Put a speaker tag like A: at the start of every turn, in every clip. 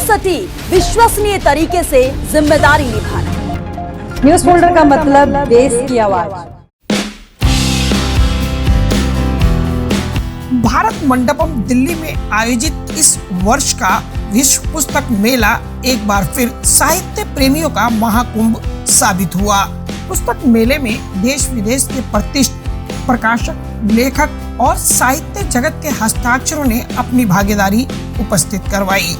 A: सटीक विश्वसनीय तरीके से जिम्मेदारी निभाना।
B: न्यूज फोल्डर का मतलब देश की आवाज।
C: भारत मंडपम दिल्ली में आयोजित इस वर्ष का विश्व पुस्तक मेला एक बार फिर साहित्य प्रेमियों का महाकुंभ साबित हुआ। पुस्तक मेले में देश विदेश के प्रतिष्ठित प्रकाशक, लेखक और साहित्य जगत के हस्ताक्षरों ने अपनी भागीदारी उपस्थित करवाई।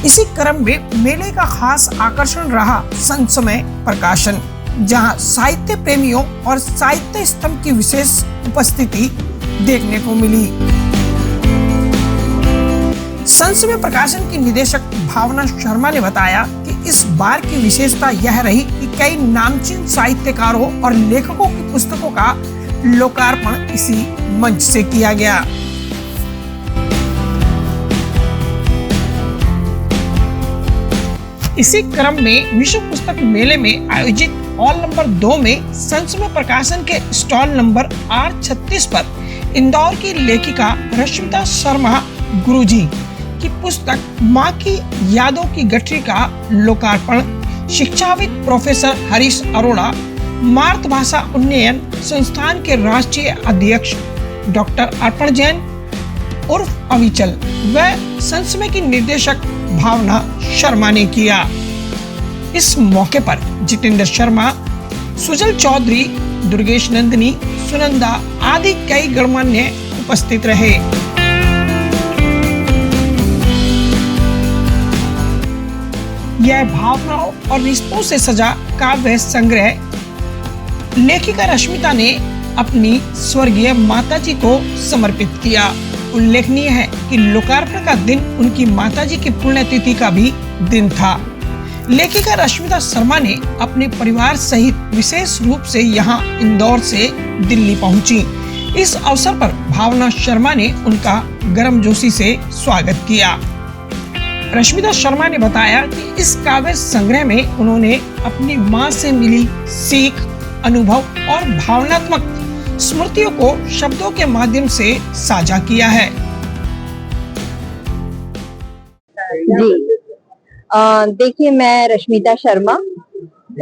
C: इसी क्रम में मेले का खास आकर्षण रहा संस्मय प्रकाशन, जहां साहित्य प्रेमियों और साहित्य स्तंभ की विशेष उपस्थिति देखने को मिली। संस्मय प्रकाशन की निदेशक भावना शर्मा ने बताया कि इस बार की विशेषता यह रही कि कई नामचीन साहित्यकारों और लेखकों की पुस्तकों का लोकार्पण इसी मंच से किया गया। इसी क्रम में विश्व पुस्तक मेले में आयोजित हॉल नंबर 2 में संस्मय प्रकाशन के स्टॉल नंबर R36 पर इंदौर की लेखिका रश्मिता शर्मा गुरुजी की पुस्तक माँ की यादों की गठरी का लोकार्पण शिक्षाविद प्रोफेसर हरीश अरोड़ा, मातृभाषा उन्नयन संस्थान के राष्ट्रीय अध्यक्ष डॉक्टर अर्पण जैन उर्फ अविचल व संस्मय की निर्देशक भावना शर्मा ने किया। इस मौके पर जितेंद्र शर्मा, सुजल चौधरी, दुर्गेश नंदिनी, सुनंदा आदि कई गणमान्य उपस्थित रहे। यह भावनाओं और रिश्तों से सजा काव्य संग्रह लेखिका रश्मिता ने अपनी स्वर्गीय माताजी को समर्पित किया। उल्लेखनीय है कि लोकार्पण का दिन उनकी माताजी की पुण्यतिथि का भी दिन था। लेखिका रश्मिता शर्मा ने अपने परिवार सहित विशेष रूप से यहां इंदौर से दिल्ली पहुंची। इस अवसर पर भावना शर्मा ने उनका गर्मजोशी से स्वागत किया। रश्मिता शर्मा ने बताया कि इस काव्य संग्रह में उन्होंने अपनी मां से मिली सीख, अनुभव और भावनात्मक स्मृतियों को शब्दों के माध्यम से साझा किया है।
B: जी देखिए, मैं रश्मिता शर्मा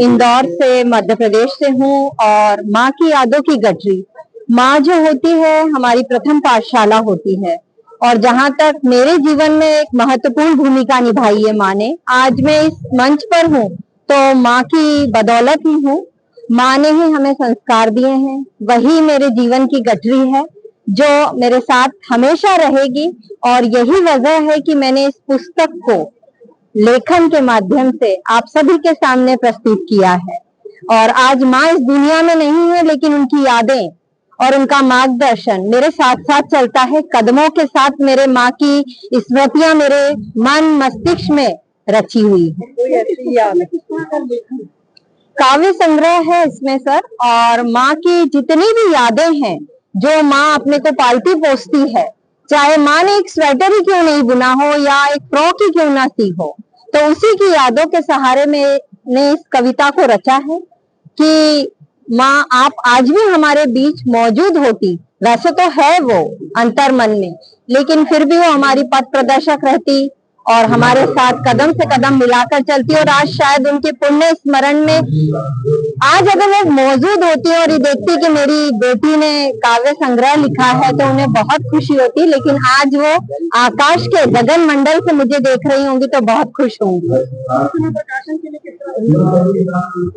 B: इंदौर से मध्य प्रदेश से हूँ और माँ की यादों की गठरी, माँ जो होती है हमारी प्रथम पाठशाला होती है और जहाँ तक मेरे जीवन में एक महत्वपूर्ण भूमिका निभाई है माँ ने। आज मैं इस मंच पर हूँ तो माँ की बदौलत ही हूँ। माँ ने ही हमें संस्कार दिए हैं, वही मेरे जीवन की गठरी है जो मेरे साथ हमेशा रहेगी और यही वजह है कि मैंने इस पुस्तक को लेखन के माध्यम से आप सभी के सामने प्रस्तुत किया है। और आज माँ इस दुनिया में नहीं है, लेकिन उनकी यादें और उनका मार्गदर्शन मेरे साथ साथ चलता है। कदमों के साथ मेरे माँ की स्मृतियां मेरे मन मस्तिष्क में रची हुई है। काव्य संग्रह है इसमें सर, और माँ की जितनी भी यादें हैं जो माँ अपने को पालती पोसती है, चाहे माँ ने एक स्वेटर ही क्यों नहीं बुना हो या एक फ्रॉक ही क्यों ना सी हो, तो उसी की यादों के सहारे में ने इस कविता को रचा है कि माँ आप आज भी हमारे बीच मौजूद होती। वैसे तो है वो अंतर मन में, लेकिन फिर भी वो हमारी पथ प्रदर्शक रहती और हमारे साथ कदम से कदम मिलाकर चलती। और आज शायद उनके पुण्य स्मरण में आज अगर वो मौजूद होती और ये देखती कि मेरी बेटी ने काव्य संग्रह लिखा है तो उन्हें बहुत खुशी होती। लेकिन आज वो आकाश के गगन मंडल से मुझे देख रही होंगी तो बहुत खुश होंगी।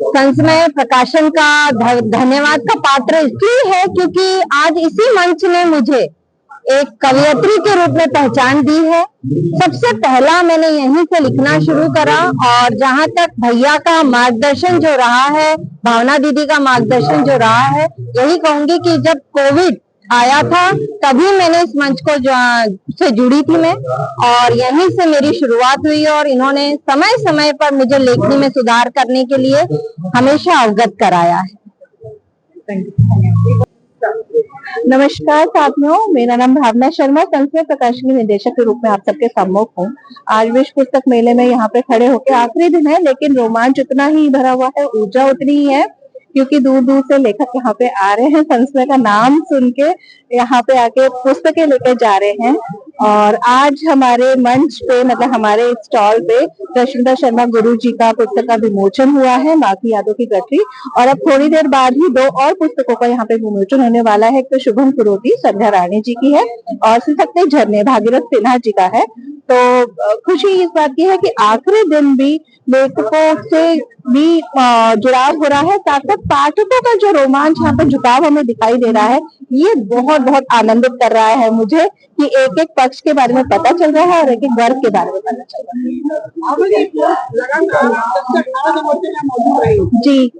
B: संस्मय प्रकाशन का धन्यवाद का पात्र इसलिए है क्योंकि आज इसी मंच ने मुझे एक कवयित्री के रूप में पहचान दी है। सबसे पहला मैंने यहीं से लिखना शुरू करा और जहां तक भैया का मार्गदर्शन जो रहा है, भावना दीदी का मार्गदर्शन जो रहा है, यही कहूंगी कि जब कोविड आया था तभी मैंने इस मंच को से जुड़ी थी मैं, और यहीं से मेरी शुरुआत हुई और इन्होंने समय समय पर मुझे लेखनी में सुधार करने के लिए हमेशा अवगत कराया है।
D: नमस्कार साथियों, मेरा नाम भावना शर्मा, संस्मय प्रकाशन की निदेशक के रूप में आप सबके सम्मुख हूँ। आज विश्व पुस्तक मेले में यहाँ पे खड़े होकर आखिरी दिन है, लेकिन रोमांच उतना ही भरा हुआ है, ऊर्जा उतनी ही है, क्योंकि दूर दूर से लेखक यहाँ पे आ रहे हैं। संस्मय का नाम सुन के यहाँ पे आके पुस्तकें लेकर जा रहे हैं और आज हमारे मंच पे मतलब हमारे स्टॉल पे रश्मिता शर्मा गुरु जी का पुस्तक का विमोचन हुआ है, माँ की यादों की गठरी। और अब थोड़ी देर बाद ही 2 और पुस्तकों का यहाँ पे विमोचन होने वाला है। एक तो शुभम कुरोती संध्या रानी जी की है और सिसकते झरने भागीरथ सिन्हा जी का है। तो खुशी इस बात की है कि आखिरी दिन भी लेखकों से भी जुड़ाव हो रहा है, साथ साथ पाठकों का जो रोमांच यहाँ पर झुकाव हमें दिखाई दे रहा है, ये बहुत बहुत आनंदित कर रहा है मुझे कि एक एक पक्ष के बारे में पता चल रहा है और एक एक वर्ग के बारे में पता चल रहा है। जी,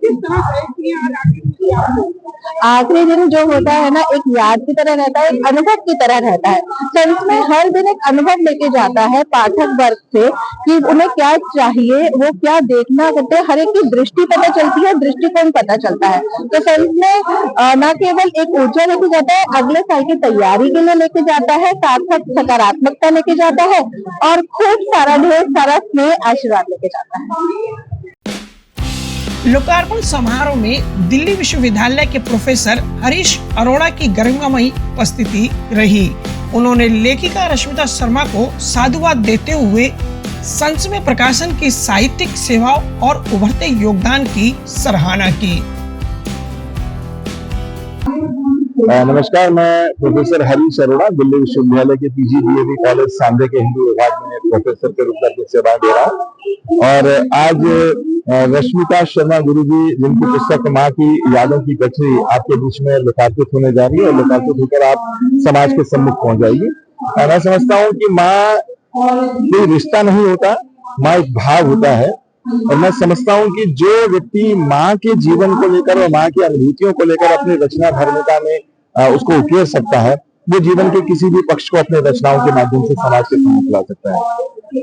D: आखिरी दिन जो होता है ना, एक याद की तरह रहता है, एक अनुभव की तरह रहता है। तो इसमें हर दिन एक अनुभव लेके जाता है पाठक वर्ग से कि उन्हें क्या चाहिए, वो क्या देखना करते हैं, हर एक की दृष्टि पता चलती है, दृष्टिकोण पता चलता है। तो संत में न केवल एक ऊर्जा लेके जाता है, अगले साल की तैयारी के लिए लेके जाता है, साथ साथ सकारात्मकता लेके जाता है और खूब सारा ढेर सारा स्नेह आशीर्वाद लेके जाता है।
C: लोकार्पण समारोह में दिल्ली विश्वविद्यालय के प्रोफेसर हरीश अरोड़ा की गरिमामयी उपस्थिति रही। उन्होंने लेखिका रश्मिता शर्मा को साधुवाद देते हुए संस्मय प्रकाशन की साहित्यिक सेवाओं और उभरते योगदान की सराहना की।
E: नमस्कार, मैं प्रोफेसर हरीश अरोड़ा दिल्ली विश्वविद्यालय के पीजी डीएवी कॉलेज सांबे के हिंदी विभाग में प्रोफेसर के रूप में अपनी सेवा दे रहा हूँ। और आज रश्मिता शर्मा गुरु जी, जिनकी पुस्तक माँ की यादों की गठरी आपके बीच में लोकार्पित होने जा रही है और लोकार्पित होकर आप समाज के सम्मुख पहुंच जाएगी। मैं समझता हूँ कि माँ कोई रिश्ता नहीं होता, माँ एक भाव होता है। और मैं समझता हूँ कि जो व्यक्ति माँ के जीवन को लेकर और माँ की अनुभूतियों को लेकर अपनी रचना धर्मिता में उसको उकेर सकता है, वो जीवन के किसी भी पक्ष को अपने रचनाओं के माध्यम से समाज के सम्मुख ला सकता है।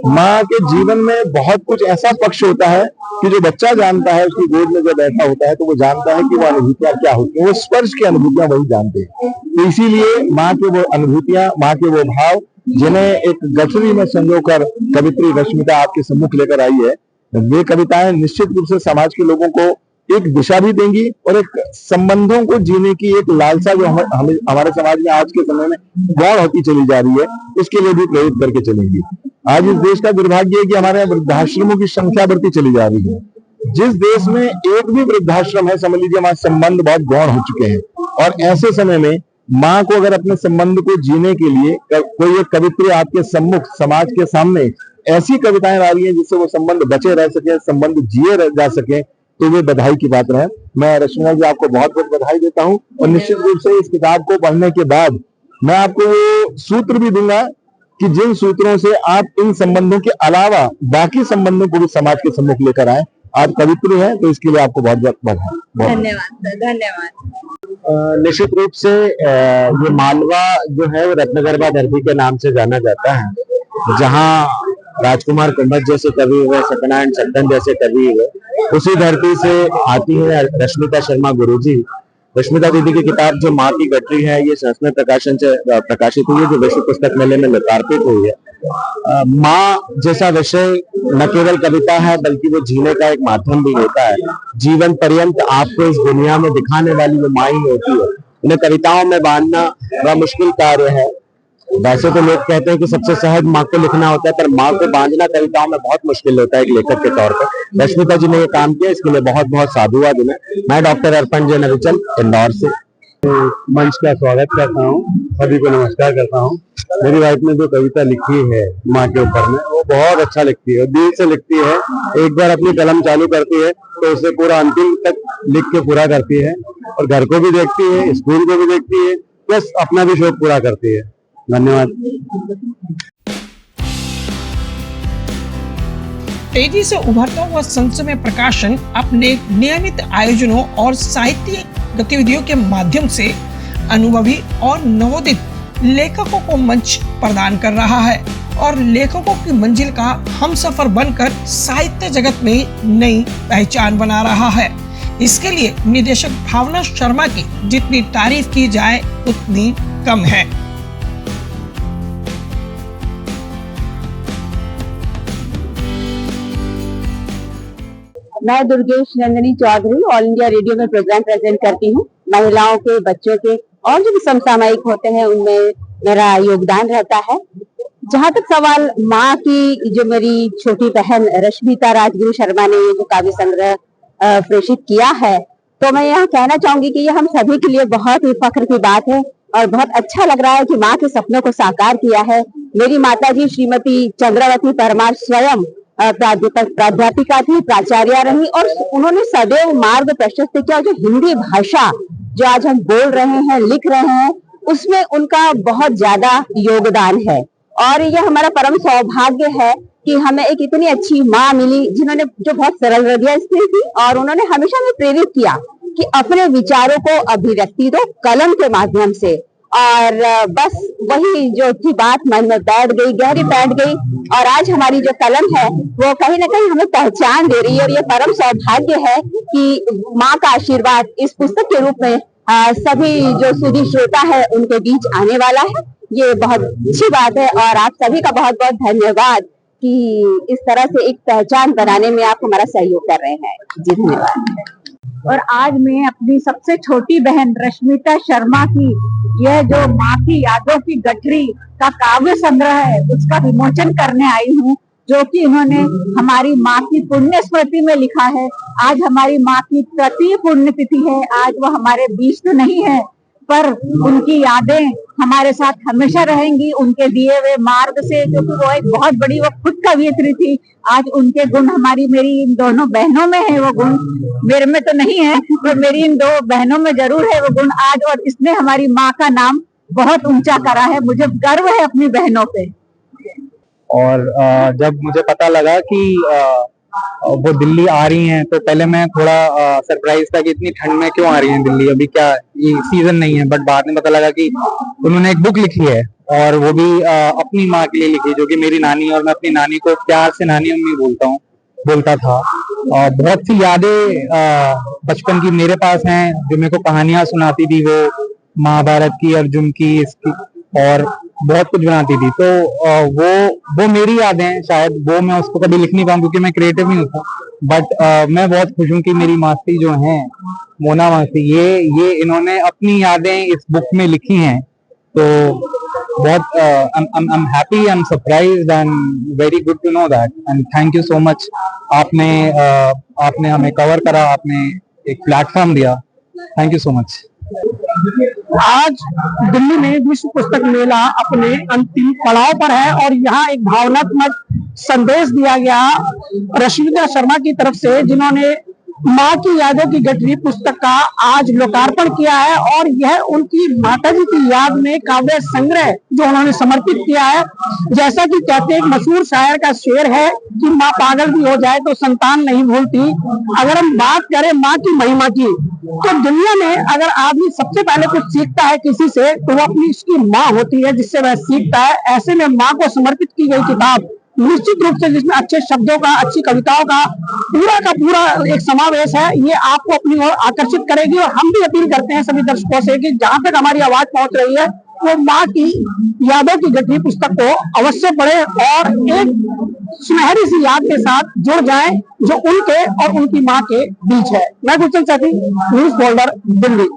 E: माँ के जीवन में बहुत कुछ ऐसा पक्ष होता है कि जो बच्चा जानता है, उसकी गोद में जब बैठा होता है तो वो जानता है कि वो अनुभूतियां क्या होती हैं, वो स्पर्श की अनुभूतियां वही जानते हैं। तो इसीलिए माँ के वो अनुभूतियां, माँ के वो भाव, जिन्हें एक गठरी में संजोकर कवित्री रश्मिता आपके सम्मुख लेकर आई है, वे कविताएं निश्चित रूप से समाज के लोगों को एक दिशा भी देंगी और एक संबंधों को जीने की एक लालसा जो हमारे समाज में आज के समय में गौड़ होती चली जा रही है, उसके लिए भी प्रेरित करके चलेंगी। आज इस देश का दुर्भाग्य है कि हमारे यहाँ वृद्धाश्रमों की संख्या बढ़ती चली जा रही है। जिस देश में एक भी वृद्धाश्रम है, समझ लीजिए हमारे संबंध बहुत गौण हो चुके हैं। और ऐसे समय में माँ को अगर अपने संबंध को जीने के लिए कोई एक कवित्री आपके सम्मुख समाज के सामने ऐसी कविताएं ला रही है जिससे वो संबंध बचे रह सके, संबंध जिए जा सके, तो वे बधाई की बात रहे। मैं रश्मिता जी आपको बहुत बहुत बधाई देता हूं और निश्चित रूप से इस किताब को पढ़ने के बाद मैं आपको वो सूत्र भी दूंगा कि जिन सूत्रों से आप इन संबंधों के अलावा बाकी संबंधों को भी समाज के सम्मुख लेकर आए। आप कवित्री हैं, तो इसके लिए आपको बहुत बहुत बधाई।
B: धन्यवाद सर, धन्यवाद।
E: निश्चित रूप से ये मालवा जो है वो रत्नगर्भा धरती के नाम से जाना जाता है, जहाँ राजकुमार कुंभज जैसे कवि हुए, सत्यनारायण सत्तन जैसे कवि हुए, उसी धरती से आती है रश्मिता शर्मा गुरुजी। रश्मिता दीदी की किताब जो माँ की गठरी है, ये संस्मय प्रकाशन से प्रकाशित हुई है, जो विश्व पुस्तक मेले में लोकार्पित हुई है। माँ जैसा विषय न केवल कविता है बल्कि वो जीने का एक माध्यम भी होता है। जीवन पर्यंत आपको इस दुनिया में दिखाने वाली वो माँ ही होती है। उन्हें कविताओं में बांधना वह मुश्किल कार्य है। वैसे तो लोग कहते हैं कि सबसे सहज माँ को लिखना होता है, पर माँ को बांधना कविताओं में बहुत मुश्किल होता है एक लेखक के तौर पर। रश्मिता जी ने ये काम किया, इसके लिए बहुत बहुत साधुवाद उन्हें। मैं डॉक्टर अर्पण जैन अविचल, इंदौर से मंच का स्वागत करता हूँ, सभी को नमस्कार करता हूँ। मेरी वाइफ ने जो कविता लिखी है माँ के ऊपर में, वो बहुत अच्छा लिखती है, दिल से लिखती है। एक बार अपनी कलम चालू करती है तो उसे पूरा अंतिम तक लिख के पूरा करती है और घर को भी देखती है, स्कूल को भी देखती है, प्लस अपना भी शौक पूरा करती है। धन्यवाद।
C: तेजी से उभरता हुआ संस्मय प्रकाशन अपने नियमित आयोजनों और साहित्यिक गतिविधियों के माध्यम से अनुभवी और नवोदित लेखकों को मंच प्रदान कर रहा है और लेखकों की मंजिल का हमसफर बनकर साहित्य जगत में नई पहचान बना रहा है। इसके लिए निदेशक भावना शर्मा की जितनी तारीफ की जाए उतनी कम है।
B: मैं Durgesh Nandini Chaudhary All India Radio में प्रोग्राम प्रेजेंट करती हूँ। महिलाओं के, बच्चों के और जो भी समसामयिक होते हैं उनमें मेरा योगदान रहता है। जहाँ तक सवाल माँ की, जो मेरी छोटी बहन रश्मिता राजगुरु शर्मा ने ये जो काव्य संग्रह प्रेषित किया है, तो मैं यहाँ कहना चाहूंगी कि ये हम सभी के लिए बहुत ही फख्र की बात है और बहुत अच्छा लग रहा है कि माँ के सपनों को साकार किया है। मेरी माताजी श्रीमती चंद्रावती परमार स्वयं प्राध्यापिका थी, प्राचार्य रही और उन्होंने सदैव मार्ग प्रशस्त किया। जो हिंदी भाषा जो आज हम बोल रहे हैं, लिख रहे हैं, उसमें उनका बहुत ज्यादा योगदान है और यह हमारा परम सौभाग्य है कि हमें एक इतनी अच्छी माँ मिली जिन्होंने, जो बहुत सरल हृदय स्त्री थी और उन्होंने हमेशा हमें प्रेरित किया कि अपने विचारों को अभिव्यक्ति दो कलम के माध्यम से। और बस वही जो थी बात मन में बैठ गई, गहरी बैठ गई और आज हमारी जो कलम है वो कहीं ना कहीं हमें पहचान दे रही है और ये परम सौभाग्य है कि माँ का आशीर्वाद इस पुस्तक के रूप में सभी जो सुधी श्रोता है उनके बीच आने वाला है। ये बहुत अच्छी बात है और आप सभी का बहुत बहुत धन्यवाद कि इस तरह से एक पहचान बनाने में आप हमारा सहयोग कर रहे हैं। जी धन्यवाद।
D: और आज मैं अपनी सबसे छोटी बहन रश्मिता शर्मा की यह जो माँ की यादों की गठरी का काव्य संग्रह है उसका विमोचन करने आई हूँ, जो कि इन्होंने हमारी माँ की पुण्य स्मृति में लिखा है। आज हमारी माँ की तृतीय पुण्यतिथि है। आज वो हमारे बीच तो नहीं है पर उनकी यादें हमारे साथ हमेशा रहेंगी। उनके दिए हुए मार्ग से, जो कि वो एक बहुत बड़ी, वो खुद कवियत्री थी, आज उनके गुण मेरी इन दोनों बहनों में है। वो गुण मेरे में तो नहीं है पर मेरी इन दो बहनों में जरूर है वो गुण आज, और इसने हमारी माँ का नाम बहुत ऊंचा करा है। मुझे गर्व है अपनी बहनों पे।
F: और जब मुझे पता लगा कि वो दिल्ली आ रही हैं तो पहले मैं थोड़ा सरप्राइज था कि इतनी ठंड में क्यों आ रही हैं दिल्ली, अभी क्या ये सीजन नहीं है। बट बाद में पता लगा कि उन्होंने एक बुक लिखी है और वो भी अपनी माँ के लिए लिखी, जो कि मेरी नानी, और मैं अपनी नानी को प्यार से नानी अम्मी बोलता था। और बहुत सी यादें बचपन की मेरे पास हैं, जो मेरे को कहानियां सुनाती थी, वो महाभारत की, अर्जुन की, इसकी, और बहुत कुछ बनाती थी। तो वो मेरी यादें हैं। शायद वो मैं उसको कभी लिख नहीं पाऊँ क्योंकि मैं क्रिएटिव नहीं होता। बट मैं बहुत खुश हूँ कि मेरी मासी जो हैं, मोना मासी, ये इन्होंने अपनी यादें इस बुक में लिखी हैं। तो बहुत I am happy, I am surprised and very good to know that, and thank you so much. आपने हमें कवर करा, आपने एक प्लेटफॉर्म दिया, थैंक यू सो मच।
C: आज दिल्ली में विश्व पुस्तक मेला अपने अंतिम पड़ाव पर है और यहाँ एक भावनात्मक संदेश दिया गया रश्मिता शर्मा की तरफ से, जिन्होंने माँ की यादों की गठरी पुस्तक का आज लोकार्पण किया है। और यह उनकी माताजी की याद में काव्य संग्रह जो उन्होंने समर्पित किया है। जैसा कि कहते हैं, एक मशहूर शायर का शेर है कि माँ पागल भी हो जाए तो संतान नहीं भूलती। अगर हम बात करें माँ की महिमा की, तो दुनिया में अगर आदमी सबसे पहले कुछ सीखता है किसी से तो वो अपनी उसकी माँ होती है जिससे वह सीखता है। ऐसे में माँ को समर्पित की गई किताब निश्चित रूप से, जिसमें अच्छे शब्दों का, अच्छी कविताओं का पूरा एक समावेश है, ये आपको अपनी ओर आकर्षित करेगी। और हम भी अपील करते हैं सभी दर्शकों से कि जहां तक हमारी आवाज पहुंच रही है वो माँ की यादों की गठरी पुस्तक को अवश्य पढ़े और एक सुनहरी सी याद के साथ जुड़ जाएं जो उनके और उनकी माँ के बीच है। मैं गुलशन सेठी, न्यूज फोल्डर, दिल्ली।